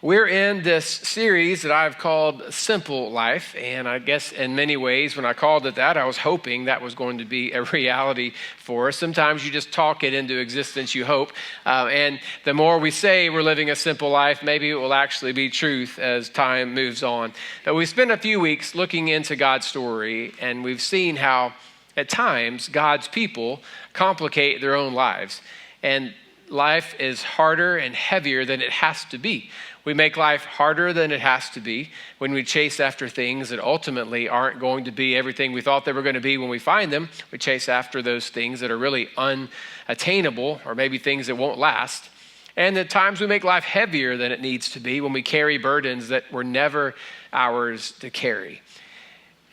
We're in this series that I've called Simple Life, and I guess in many ways when I called it that, I was hoping that was going to be a reality for us. Sometimes you just talk it into existence, you hope, and the more we say we're living a simple life, maybe it will actually be truth as time moves on. But we spent a few weeks looking into God's story, and we've seen how at times God's people complicate their own lives, and life is harder and heavier than it has to be. We make life harder than it has to be when we chase after things that ultimately aren't going to be everything we thought they were going to be when we find them. We chase after those things that are really unattainable, or maybe things that won't last. And at times we make life heavier than it needs to be when we carry burdens that were never ours to carry.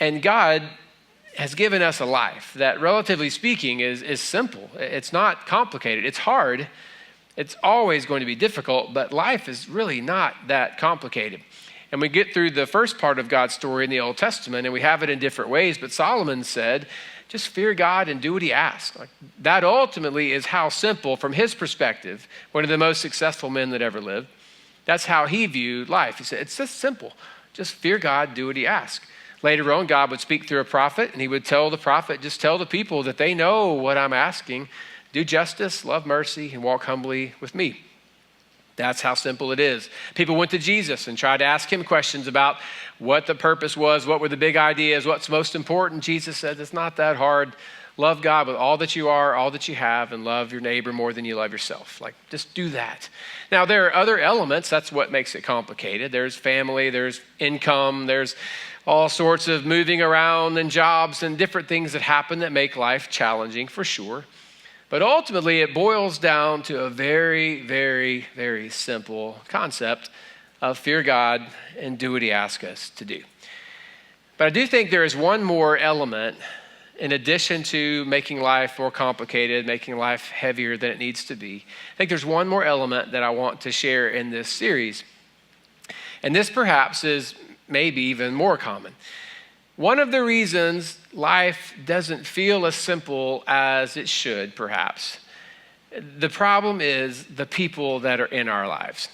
And God has given us a life that, relatively speaking, is simple. It's not complicated. It's hard. It's always going to be difficult, but life is really not that complicated. And we get through the first part of God's story in the Old Testament, and we have it in different ways, but Solomon said, just fear God and do what he asks. That ultimately is how simple, from his perspective, one of the most successful men that ever lived, that's how he viewed life. He said, it's just simple. Just fear God, do what he asks. Later on, God would speak through a prophet, and he would tell the prophet, just tell the people that they know what I'm asking. Do justice, love mercy, and walk humbly with me. That's how simple it is. People went to Jesus and tried to ask him questions about what the purpose was, what were the big ideas, what's most important. Jesus said, it's not that hard. Love God with all that you are, all that you have, and love your neighbor more than you love yourself. Just do that. Now, there are other elements. That's what makes it complicated. There's family, there's income, there's all sorts of moving around and jobs and different things that happen that make life challenging for sure. But ultimately, it boils down to a very, very, very simple concept of fear God and do what he asks us to do. But I do think there is one more element in addition to making life more complicated, making life heavier than it needs to be. I think there's one more element that I want to share in this series. And this perhaps is maybe even more common. One of the reasons life doesn't feel as simple as it should, perhaps, the problem is the people that are in our lives.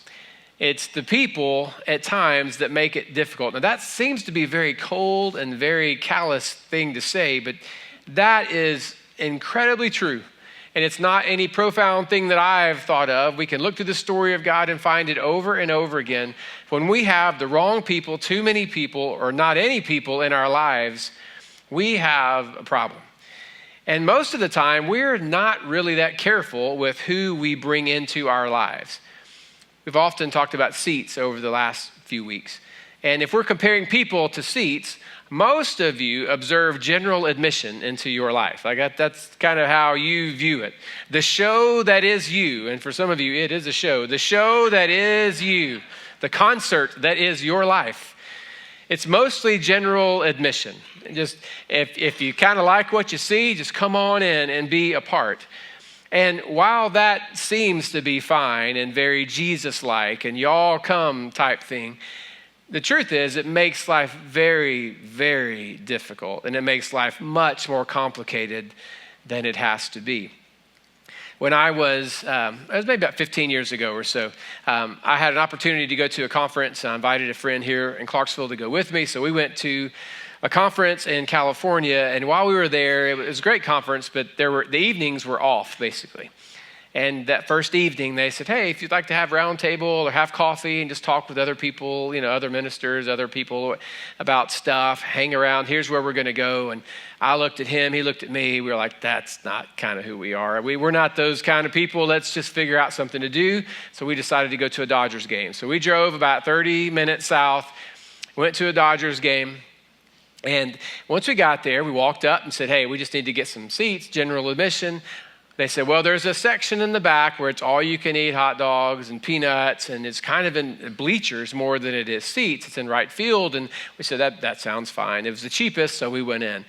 It's the people at times that make it difficult. Now, that seems to be a very cold and very callous thing to say, but that is incredibly true. And it's not any profound thing that I've thought of. We can look through the story of God and find it over and over again. When we have the wrong people, too many people, or not any people in our lives, we have a problem. And most of the time, we're not really that careful with who we bring into our lives. We've often talked about seats over the last few weeks. And if we're comparing people to seats, most of you observe general admission into your life. That's kind of how you view it. The show that is you, and for some of you, it is a show. The show that is you, the concert that is your life. It's mostly general admission. Just if you kind of like what you see, just come on in and be a part. And while that seems to be fine and very Jesus-like and y'all come type thing, the truth is it makes life very, very difficult, and it makes life much more complicated than it has to be. When it was maybe about 15 years ago or so, I had an opportunity to go to a conference. I invited a friend here in Clarksville to go with me, so we went to a conference in California, and while we were there, it was a great conference, but the evenings were off, basically. And that first evening, they said, hey, if you'd like to have round table or have coffee and just talk with other people, other ministers, other people about stuff, hang around, here's where we're going to go. And I looked at him, he looked at me. We were like, that's not kind of who we are. We're not those kind of people. Let's just figure out something to do. So we decided to go to a Dodgers game. So we drove about 30 minutes south, went to a Dodgers game. And once we got there, we walked up and said, hey, we just need to get some seats, general admission. They said, well, there's a section in the back where it's all you can eat hot dogs and peanuts, and it's kind of in bleachers more than it is seats. It's in right field. And we said, that sounds fine. It was the cheapest, so we went in.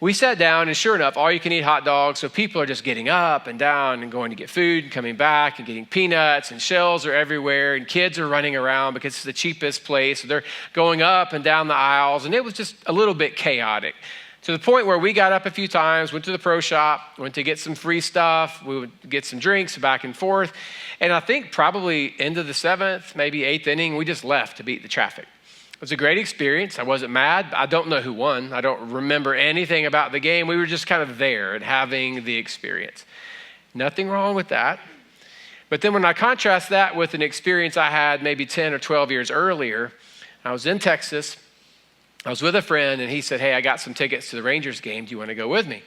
We sat down, and sure enough, all you can eat hot dogs. So people are just getting up and down and going to get food and coming back and getting peanuts, and shells are everywhere, and kids are running around because it's the cheapest place. So they're going up and down the aisles, and it was just a little bit chaotic. To the point where we got up a few times, went to the pro shop, went to get some free stuff. We would get some drinks back and forth. And I think probably into the 7th, maybe 8th inning, we just left to beat the traffic. It was a great experience. I wasn't mad. I don't know who won. I don't remember anything about the game. We were just kind of there and having the experience. Nothing wrong with that. But then when I contrast that with an experience I had maybe 10 or 12 years earlier, I was in Texas. I was with a friend, and he said, hey, I got some tickets to the Rangers game. Do you want to go with me?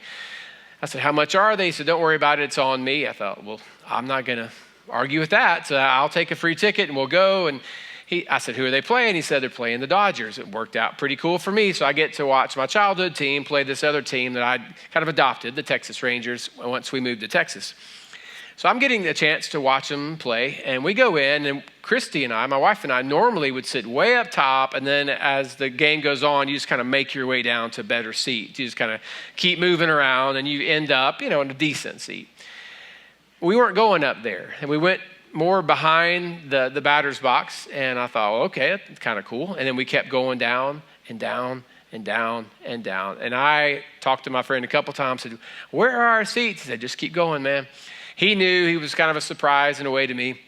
I said, how much are they? He said, don't worry about it. It's on me. I thought, well, I'm not going to argue with that. So I'll take a free ticket, and we'll go. And I said, who are they playing? He said, they're playing the Dodgers. It worked out pretty cool for me. So I get to watch my childhood team play this other team that I kind of adopted, the Texas Rangers, once we moved to Texas. So I'm getting a chance to watch them play, and we go in, and Christy and I, my wife and I, normally would sit way up top, and then as the game goes on, you just kind of make your way down to better seats. You just kind of keep moving around, and you end up, in a decent seat. We weren't going up there, and we went more behind the batter's box, and I thought, well, okay, that's kind of cool. And then we kept going down and down and down and down. And I talked to my friend a couple times, said, where are our seats? He said, just keep going, man. He knew. He was kind of a surprise in a way to me.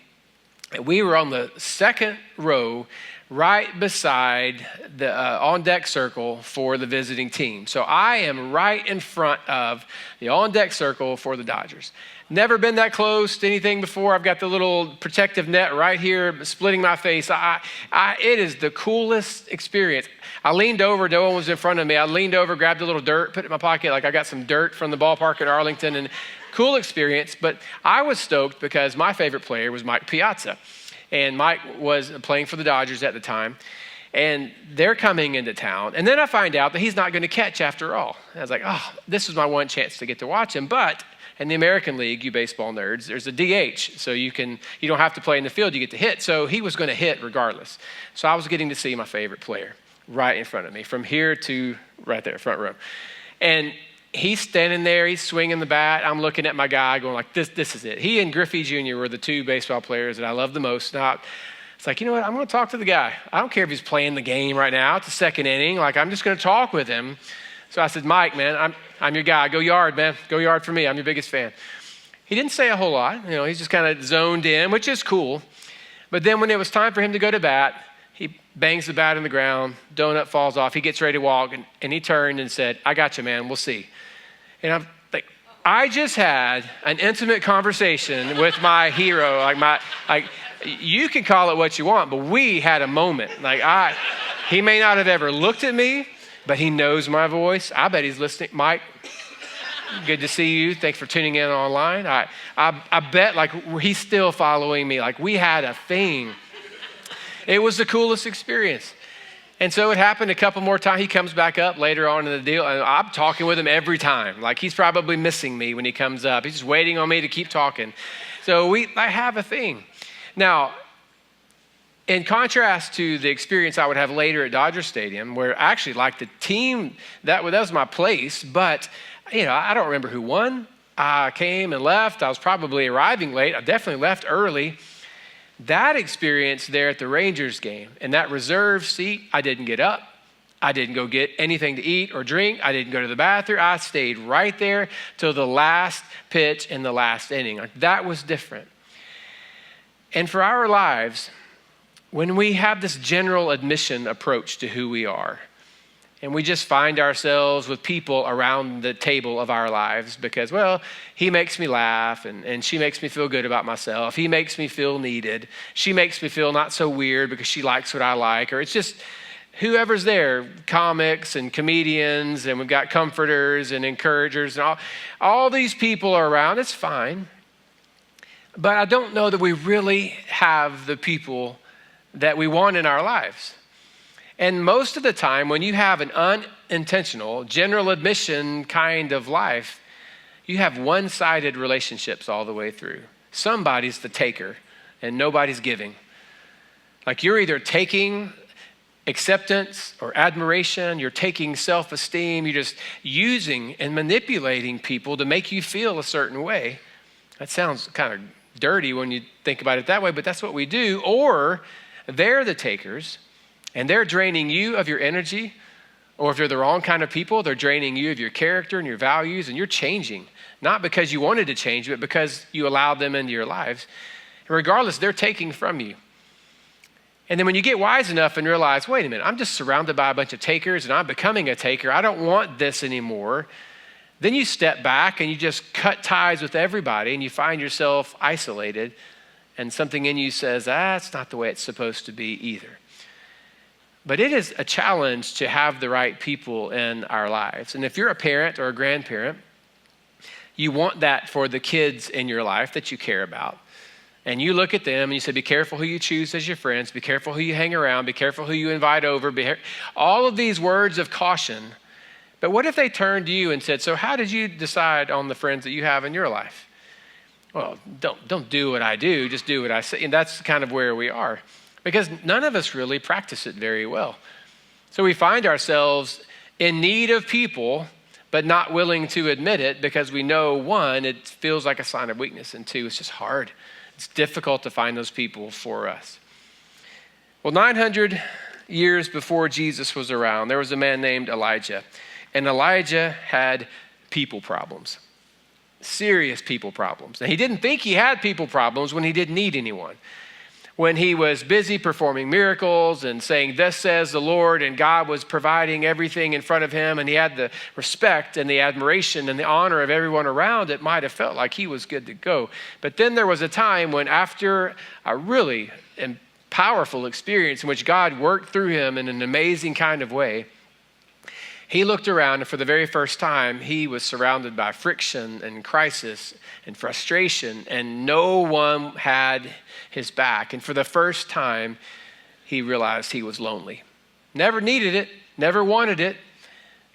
And we were on the second row right beside the on-deck circle for the visiting team. So I am right in front of the on-deck circle for the Dodgers. Never been that close to anything before. I've got the little protective net right here splitting my face. It is the coolest experience. I leaned over. No one was in front of me. I leaned over, grabbed a little dirt, put it in my pocket like I got some dirt from the ballpark in Arlington, and cool experience. But I was stoked because my favorite player was Mike Piazza. And Mike was playing for the Dodgers at the time. And they're coming into town. And then I find out that he's not going to catch after all. And I was like, oh, this is my one chance to get to watch him. But in the American League, you baseball nerds, there's a DH. So you don't have to play in the field, you get to hit. So he was going to hit regardless. So I was getting to see my favorite player right in front of me, from here to right there, front row. And he's standing there, he's swinging the bat. I'm looking at my guy going like, this is it. He and Griffey Jr. were the two baseball players that I love the most. Now, it's like, you know what? I'm going to talk to the guy. I don't care if he's playing the game right now. It's the second inning. Like, I'm just going to talk with him. So I said, Mike, man, I'm your guy. Go Yard, man. Go Yard for me. I'm your biggest fan. He didn't say a whole lot. He's just kind of zoned in, which is cool. But then when it was time for him to go to bat, he bangs the bat on the ground. Donut falls off. He gets ready to walk, and he turned and said, I got you, man. We'll see. And I'm like, I just had an intimate conversation with my hero. You can call it what you want, but we had a moment. He may not have ever looked at me, but he knows my voice. I bet he's listening. Mike, good to see you. Thanks for tuning in online. I bet he's still following me. We had a thing. It was the coolest experience. And so it happened a couple more times. He comes back up later on in the deal, and I'm talking with him every time. He's probably missing me when he comes up. He's just waiting on me to keep talking. So I have a thing. Now, in contrast to the experience I would have later at Dodger Stadium, where actually the team, that was my place, but I don't remember who won. I came and left. I was probably arriving late. I definitely left early. That experience there at the Rangers game and that reserve seat, I didn't get up. I didn't go get anything to eat or drink. I didn't go to the bathroom. I stayed right there till the last pitch in the last inning. That was different. And for our lives, when we have this general admission approach to who we are, and we just find ourselves with people around the table of our lives because, well, he makes me laugh and she makes me feel good about myself. He makes me feel needed. She makes me feel not so weird because she likes what I like. Or it's just whoever's there, comics and comedians, and we've got comforters and encouragers, and all these people are around. It's fine. But I don't know that we really have the people that we want in our lives. And most of the time, when you have an unintentional, general admission kind of life, you have one-sided relationships all the way through. Somebody's the taker, and nobody's giving. You're either taking acceptance or admiration, you're taking self-esteem, you're just using and manipulating people to make you feel a certain way. That sounds kind of dirty when you think about it that way, but that's what we do. Or they're the takers, and they're draining you of your energy Or if they're the wrong kind of people, they're draining you of your character and your values, and you're changing. Not because you wanted to change, but because you allowed them into your lives. And regardless, they're taking from you. And then when you get wise enough and realize, wait a minute, I'm just surrounded by a bunch of takers and I'm becoming a taker. I don't want this anymore. Then you step back and you just cut ties with everybody and you find yourself isolated. And something in you says, that's not the way it's supposed to be either. But it is a challenge to have the right people in our lives. And if you're a parent or a grandparent, you want that for the kids in your life that you care about. And you look at them and you say, be careful who you choose as your friends, be careful who you hang around, be careful who you invite over, all of these words of caution. But what if they turned to you and said, so how did you decide on the friends that you have in your life? Well, don't do what I do, just do what I say. And that's kind of where we are. Because none of us really practice it very well. So we find ourselves in need of people, but not willing to admit it because we know, one, it feels like a sign of weakness, and two, it's just hard. It's difficult to find those people for us. Well, 900 years before Jesus was around, there was a man named Elijah. And Elijah had people problems, serious people problems. And he didn't think he had people problems when he didn't need anyone. When he was busy performing miracles and saying, thus says the Lord, and God was providing everything in front of him, and he had the respect and the admiration and the honor of everyone around, it might have felt like he was good to go. But then there was a time when, after a really powerful experience in which God worked through him in an amazing kind of way, he looked around, and for the very first time, he was surrounded by friction and crisis and frustration, and no one had his back. And for the first time, he realized he was lonely. Never needed it, never wanted it,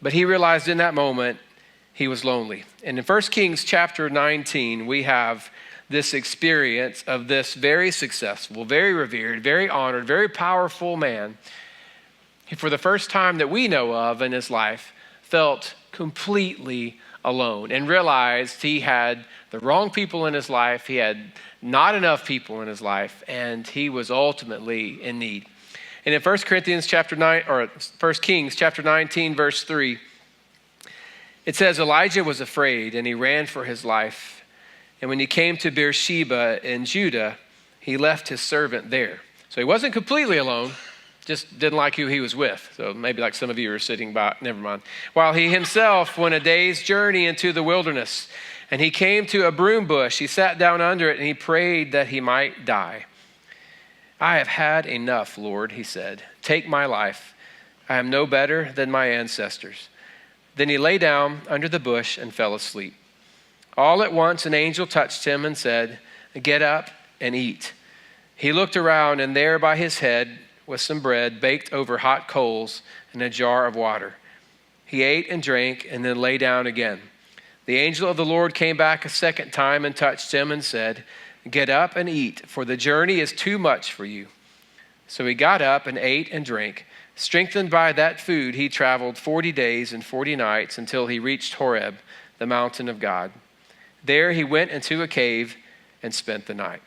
but he realized in that moment he was lonely. And in 1 Kings chapter 19, we have this experience of this very successful, very revered, very honored, very powerful man who, for the first time that we know of in his life, felt completely alone and realized he had the wrong people in his life. He had not enough people in his life, and he was ultimately in need. And in 1 Kings chapter 19, verse 3, it says, Elijah was afraid, and he ran for his life. And when he came to Beersheba in Judah, he left his servant there. So he wasn't completely alone, just didn't like who he was with. So maybe like some of you are sitting by, never mind. While he himself went a day's journey into the wilderness, and he came to a broom bush. He sat down under it and he prayed that he might die. I have had enough, Lord, he said. Take my life. I am no better than my ancestors. Then he lay down under the bush and fell asleep. All at once an angel touched him and said, get up and eat. He looked around, and there by his head was some bread baked over hot coals and a jar of water. He ate and drank and then lay down again. The angel of the Lord came back a second time and touched him and said, get up and eat, for the journey is too much for you. So he got up and ate and drank. Strengthened by that food, he traveled 40 days and 40 nights until he reached Horeb, the mountain of God. There he went into a cave and spent the night.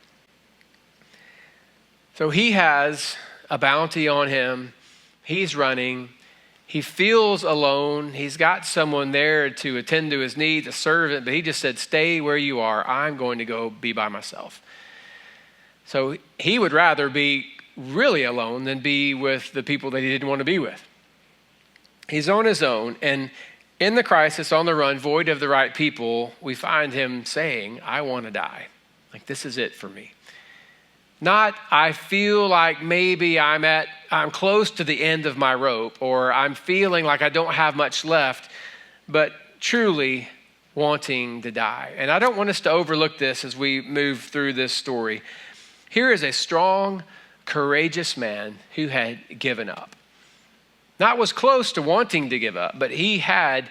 So he has a bounty on him. He's running. He feels alone. He's got someone there to attend to his needs, a servant, but he just said, stay where you are. I'm going to go be by myself. So he would rather be really alone than be with the people that he didn't want to be with. He's on his own, and in the crisis, on the run, void of the right people, we find him saying, I want to die. Like, this is it for me. Not, I feel like maybe I'm close to the end of my rope, or I'm feeling like I don't have much left, but truly wanting to die. And I don't want us to overlook this as we move through this story. Here is a strong, courageous man who had given up. Not was close to wanting to give up, but he had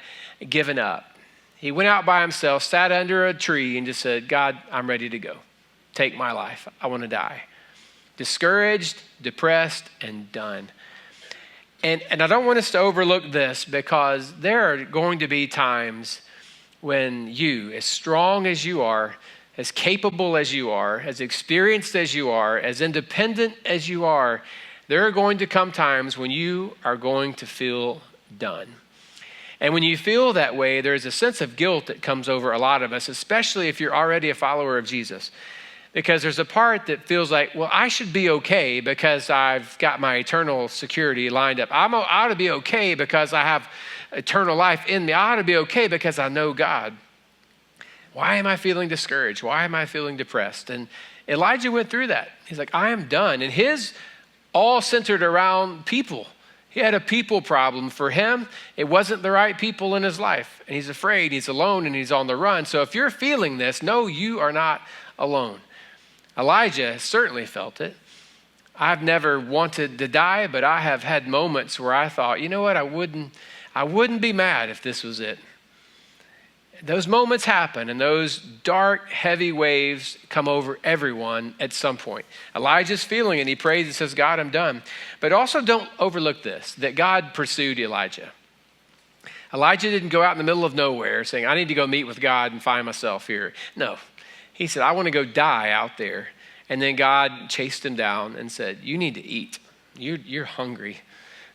given up. He went out by himself, sat under a tree, and just said, God, I'm ready to go. Take my life. I want to die. Discouraged, depressed, and done. And I don't want us to overlook this, because there are going to be times when you, as strong as you are, as capable as you are, as experienced as you are, as independent as you are, there are going to come times when you are going to feel done. And when you feel that way, there's a sense of guilt that comes over a lot of us, especially if you're already a follower of Jesus. Because there's a part that feels like, well, I should be okay because I've got my eternal security lined up. I ought to be okay because I have eternal life in me. I ought to be okay because I know God. Why am I feeling discouraged? Why am I feeling depressed? And Elijah went through that. He's like, I am done. And his all centered around people. He had a people problem. For him, it wasn't the right people in his life. And he's afraid, he's alone, and he's on the run. So if you're feeling this, no, you are not alone. Elijah certainly felt it. I've never wanted to die, but I have had moments where I thought, you know what, I wouldn't be mad if this was it. Those moments happen, and those dark, heavy waves come over everyone at some point. Elijah's feeling it. He prays and says, God, I'm done. But also don't overlook this, that God pursued Elijah. Elijah didn't go out in the middle of nowhere saying, I need to go meet with God and find myself here. No. He said, I want to go die out there. And then God chased him down and said, you need to eat. You're hungry.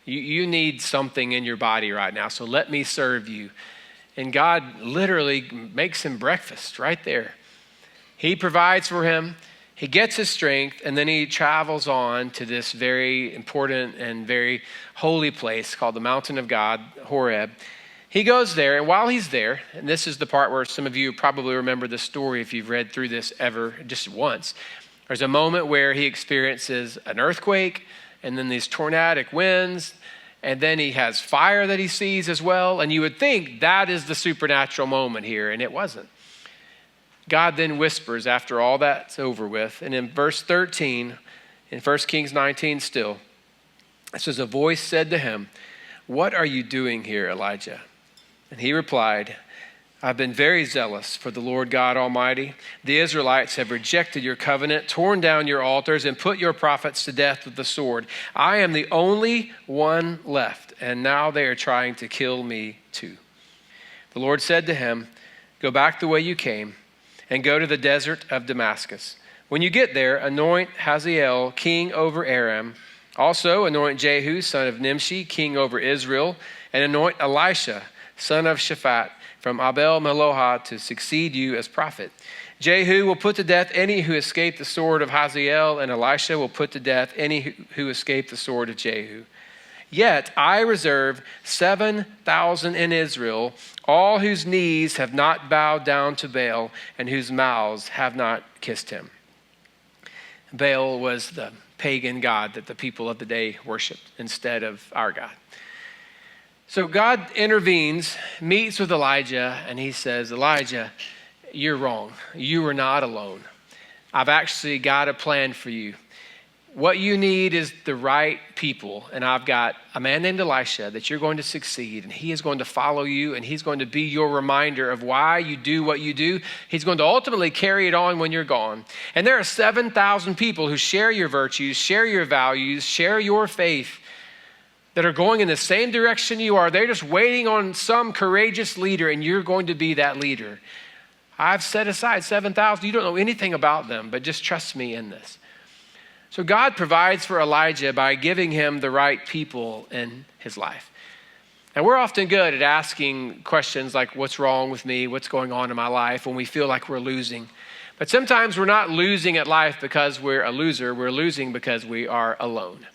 You need something in your body right now, so let me serve you. And God literally makes him breakfast right there. He provides for him. He gets his strength, and then he travels on to this very important and very holy place called the Mountain of God, Horeb. He goes there, and while he's there, and this is the part where some of you probably remember the story if you've read through this ever just once. There's a moment where he experiences an earthquake, and then these tornadic winds, and then he has fire that he sees as well. And you would think that is the supernatural moment here, and it wasn't. God then whispers after all that's over with. And in verse 13, in 1 Kings 19 still, it says, a voice said to him, what are you doing here, Elijah? And he replied, I've been very zealous for the Lord God Almighty. The Israelites have rejected your covenant, torn down your altars, and put your prophets to death with the sword. I am the only one left, and now they are trying to kill me too. The Lord said to him, go back the way you came, and go to the desert of Damascus. When you get there, anoint Hazael king over Aram. Also anoint Jehu, son of Nimshi, king over Israel, and anoint Elisha, son of Shaphat, from Abel Meholah to succeed you as prophet. Jehu will put to death any who escape the sword of Hazael, and Elisha will put to death any who escape the sword of Jehu. Yet I reserve 7,000 in Israel, all whose knees have not bowed down to Baal, and whose mouths have not kissed him. Baal was the pagan god that the people of the day worshiped instead of our God. So God intervenes, meets with Elijah, and he says, Elijah, you're wrong. You are not alone. I've actually got a plan for you. What you need is the right people. And I've got a man named Elisha that you're going to succeed, and he is going to follow you, and he's going to be your reminder of why you do what you do. He's going to ultimately carry it on when you're gone. And there are 7,000 people who share your virtues, share your values, share your faith, that are going in the same direction you are. They're just waiting on some courageous leader, and you're going to be that leader. I've set aside 7,000. You don't know anything about them, but just trust me in this. So God provides for Elijah by giving him the right people in his life. And we're often good at asking questions like, what's wrong with me? What's going on in my life? When we feel like we're losing. But sometimes we're not losing at life because we're a loser. We're losing because we are alone.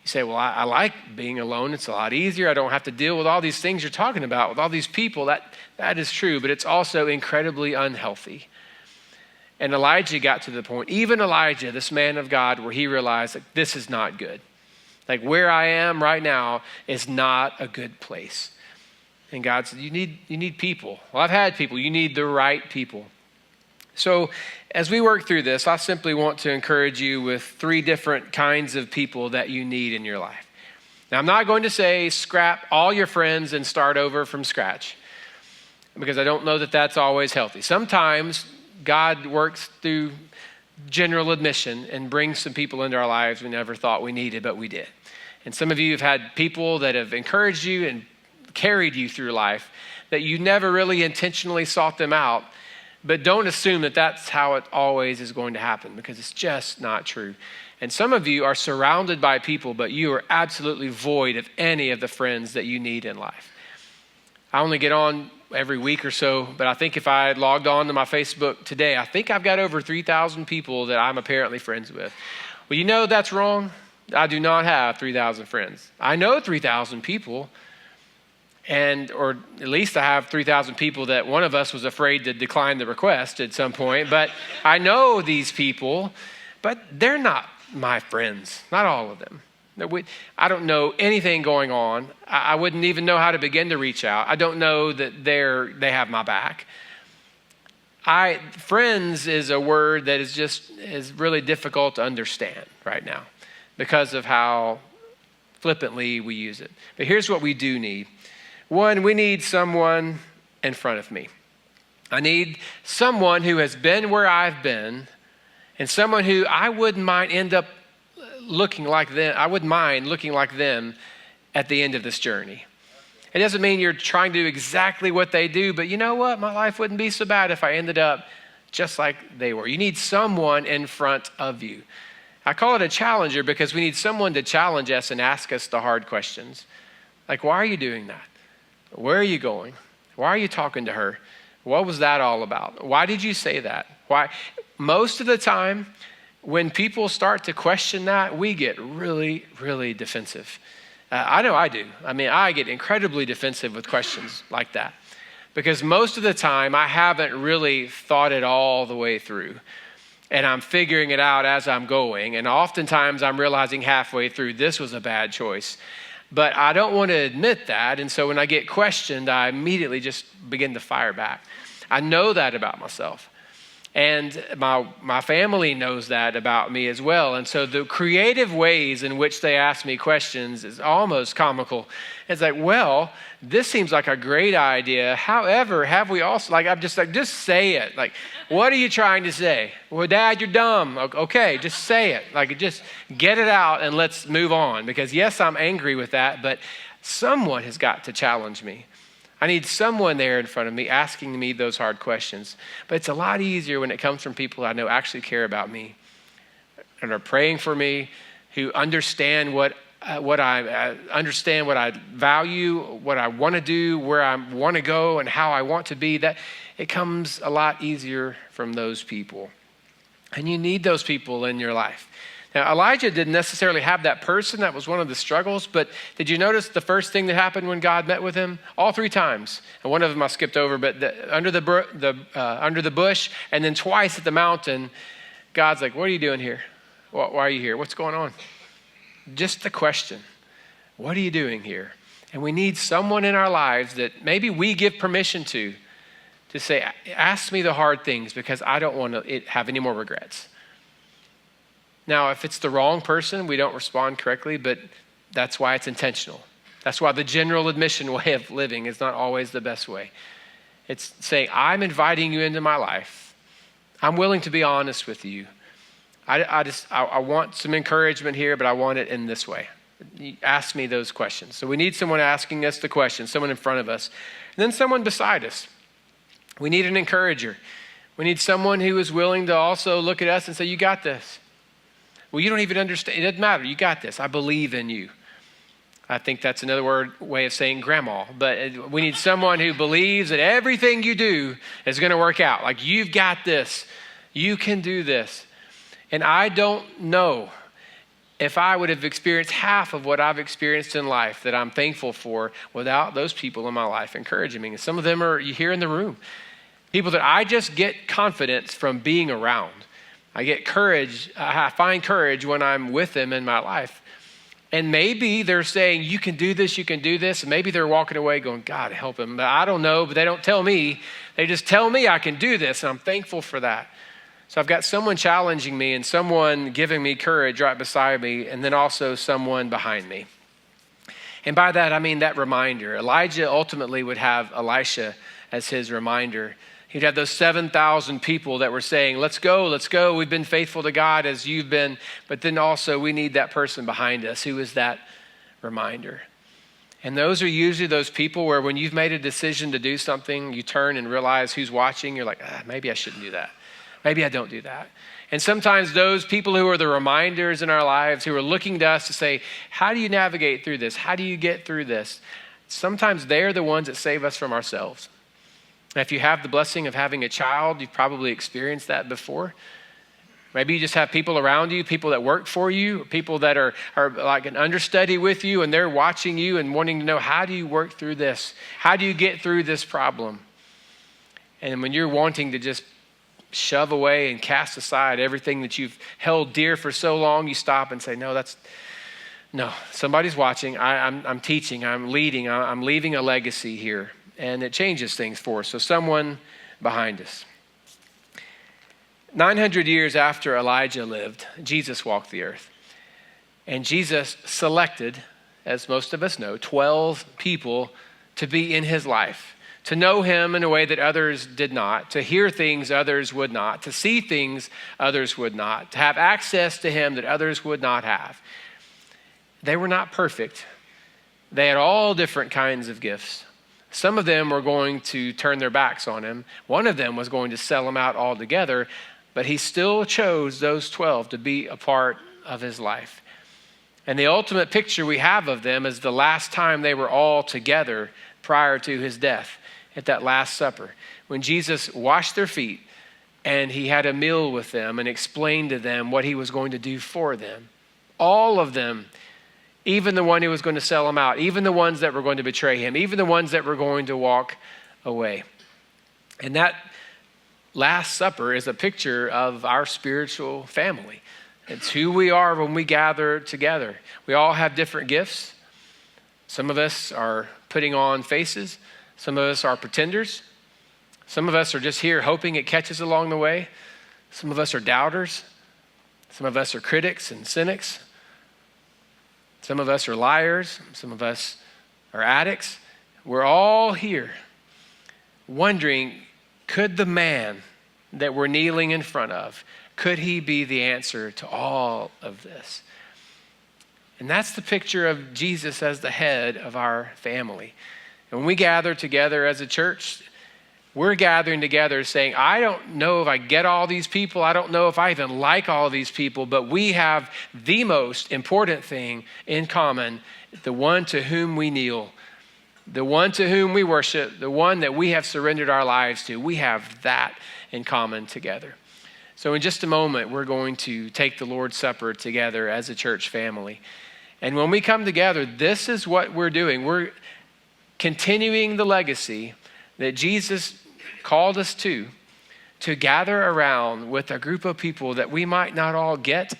You say, well, I like being alone. It's a lot easier. I don't have to deal with all these things you're talking about, with all these people. That is true, but it's also incredibly unhealthy. And Elijah got to the point, even Elijah, this man of God, where he realized that this is not good. Like where I am right now is not a good place. And God said, you need people. Well, I've had people. You need the right people. So as we work through this, I simply want to encourage you with 3 different kinds of people that you need in your life. Now, I'm not going to say scrap all your friends and start over from scratch, because I don't know that that's always healthy. Sometimes God works through general admission and brings some people into our lives we never thought we needed, but we did. And some of you have had people that have encouraged you and carried you through life that you never really intentionally sought them out, But don't assume that that's how it always is going to happen, because it's just not true. And some of you are surrounded by people, but you are absolutely void of any of the friends that you need in life. I only get on every week or so, but I think if I had logged on to my Facebook today, I think I've got over 3,000 people that I'm apparently friends with. Well, you know that's wrong. I do not have 3,000 friends. I know 3,000 people, or at least I have 3,000 people that one of us was afraid to decline the request at some point. But I know these people, but they're not my friends, not all of them. I don't know anything going on. I wouldn't even know how to begin to reach out. I don't know that they have my back. Friends is a word that is really difficult to understand right now because of how flippantly we use it. But here's what we do need. One, we need someone in front of me. I need someone who has been where I've been, and someone who I wouldn't mind looking like them. I wouldn't mind looking like them at the end of this journey. It doesn't mean you're trying to do exactly what they do, but you know what? My life wouldn't be so bad if I ended up just like they were. You need someone in front of you. I call it a challenger because we need someone to challenge us and ask us the hard questions. Like, why are you doing that? Where are you going? Why are you talking to her? What was that all about? Why did you say that? Why? Most of the time, when people start to question that, we get really, really defensive. I know I do. I mean, I get incredibly defensive with questions like that because most of the time I haven't really thought it all the way through, and I'm figuring it out as I'm going. And oftentimes I'm realizing halfway through this was a bad choice, but I don't want to admit that. And so when I get questioned, I immediately just begin to fire back. I know that about myself. And my family knows that about me as well. And so the creative ways in which they ask me questions is almost comical. It's like, well, this seems like a great idea. However, have we also, I'm just like, just say it. Like, what are you trying to say? Well, Dad, you're dumb. Okay, just say it. Like, just get it out and let's move on. Because yes, I'm angry with that, but someone has got to challenge me. I need someone there in front of me asking me those hard questions. But it's a lot easier when it comes from people I know actually care about me and are praying for me, who understand what I understand, what I value, what I want to do, where I want to go, and how I want to be. That it comes a lot easier from those people. And you need those people in your life. Now, Elijah didn't necessarily have that person. That was one of the struggles. But did you notice the first thing that happened when God met with him? All three times. And one of them I skipped over, but under the bush, and then twice at the mountain, God's like, what are you doing here? Why are you here? What's going on? Just the question, what are you doing here? And we need someone in our lives that maybe we give permission to say, ask me the hard things because I don't want to have any more regrets. Now, if it's the wrong person, we don't respond correctly, but that's why it's intentional. That's why the general admission way of living is not always the best way. It's saying, I'm inviting you into my life. I'm willing to be honest with you. I want some encouragement here, but I want it in this way. Ask me those questions. So we need someone asking us the questions, someone in front of us, and then someone beside us. We need an encourager. We need someone who is willing to also look at us and say, you got this. Well, you don't even understand. It doesn't matter. You got this. I believe in you. I think that's another way of saying grandma. But we need someone who believes that everything you do is going to work out. Like, you've got this. You can do this. And I don't know if I would have experienced half of what I've experienced in life that I'm thankful for without those people in my life encouraging me. And some of them are here in the room. People that I just get confidence from being around. I get courage. I find courage when I'm with them in my life. And maybe they're saying, you can do this, you can do this. And maybe they're walking away going, God, help them. But I don't know, but they don't tell me. They just tell me I can do this, and I'm thankful for that. So I've got someone challenging me and someone giving me courage right beside me, and then also someone behind me. And by that, I mean that reminder. Elijah ultimately would have Elisha as his reminder. He'd have those 7,000 people that were saying, let's go. We've been faithful to God as you've been. But then also we need that person behind us who is that reminder. And those are usually those people where when you've made a decision to do something, you turn and realize who's watching. You're like, maybe I shouldn't do that. Maybe I don't do that. And sometimes those people who are the reminders in our lives, who are looking to us to say, how do you navigate through this? How do you get through this? Sometimes they're the ones that save us from ourselves. And if you have the blessing of having a child, you've probably experienced that before. Maybe you just have people around you, people that work for you, people that are like an understudy with you, and they're watching you and wanting to know, how do you work through this? How do you get through this problem? And when you're wanting to just shove away and cast aside everything that you've held dear for so long, you stop and say, no, somebody's watching. I'm teaching, I'm leading, I'm leaving a legacy here. And it changes things for us. So someone behind us. 900 years after Elijah lived, Jesus walked the earth. And Jesus selected, as most of us know, 12 people to be in his life, to know him in a way that others did not, to hear things others would not, to see things others would not, to have access to him that others would not have. They were not perfect. They had all different kinds of gifts. Some of them were going to turn their backs on him. One of them was going to sell him out altogether, but he still chose those 12 to be a part of his life. And the ultimate picture we have of them is the last time they were all together prior to his death at that Last Supper, when Jesus washed their feet and he had a meal with them and explained to them what he was going to do for them. All of them, even the one who was going to sell him out, even the ones that were going to betray him, even the ones that were going to walk away. And that Last Supper is a picture of our spiritual family. It's who we are when we gather together. We all have different gifts. Some of us are putting on faces. Some of us are pretenders. Some of us are just here hoping it catches along the way. Some of us are doubters. Some of us are critics and cynics. Some of us are liars. Some of us are addicts. We're all here wondering, could the man that we're kneeling in front of, could he be the answer to all of this? And that's the picture of Jesus as the head of our family. And when we gather together as a church, we're gathering together saying, I don't know if I get all these people. I don't know if I even like all these people, but we have the most important thing in common, the one to whom we kneel, the one to whom we worship, the one that we have surrendered our lives to. We have that in common together. So in just a moment, we're going to take the Lord's Supper together as a church family. And when we come together, this is what we're doing. We're continuing the legacy that Jesus called us to gather around with a group of people that we might not all get,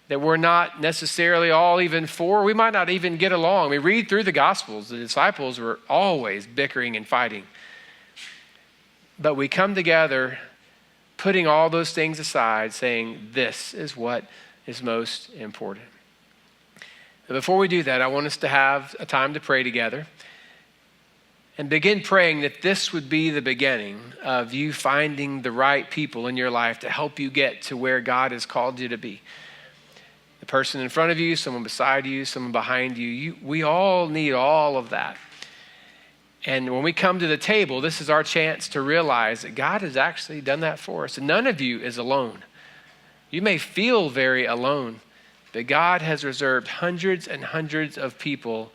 that we're not necessarily all even for. We might not even get along. We read through the Gospels. The disciples were always bickering and fighting. But we come together putting all those things aside, saying this is what is most important. But before we do that, I want us to have a time to pray together and begin praying that this would be the beginning of you finding the right people in your life to help you get to where God has called you to be. The person in front of you, someone beside you, someone behind you, we all need all of that. And when we come to the table, this is our chance to realize that God has actually done that for us. And none of you is alone. You may feel very alone, but God has reserved hundreds and hundreds of people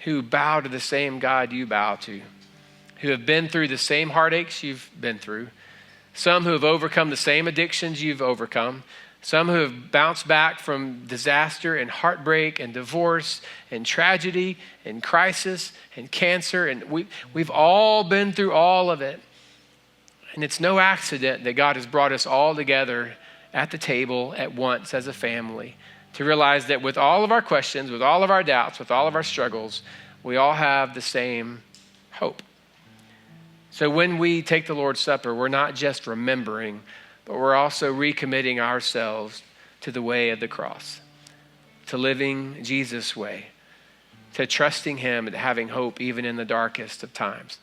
who bow to the same God you bow to, who have been through the same heartaches you've been through, some who have overcome the same addictions you've overcome, some who have bounced back from disaster and heartbreak and divorce and tragedy and crisis and cancer. And we've all been through all of it. And it's no accident that God has brought us all together at the table at once as a family to realize that with all of our questions, with all of our doubts, with all of our struggles, we all have the same hope. So when we take the Lord's Supper, we're not just remembering, but we're also recommitting ourselves to the way of the cross, to living Jesus' way, to trusting him and having hope even in the darkest of times.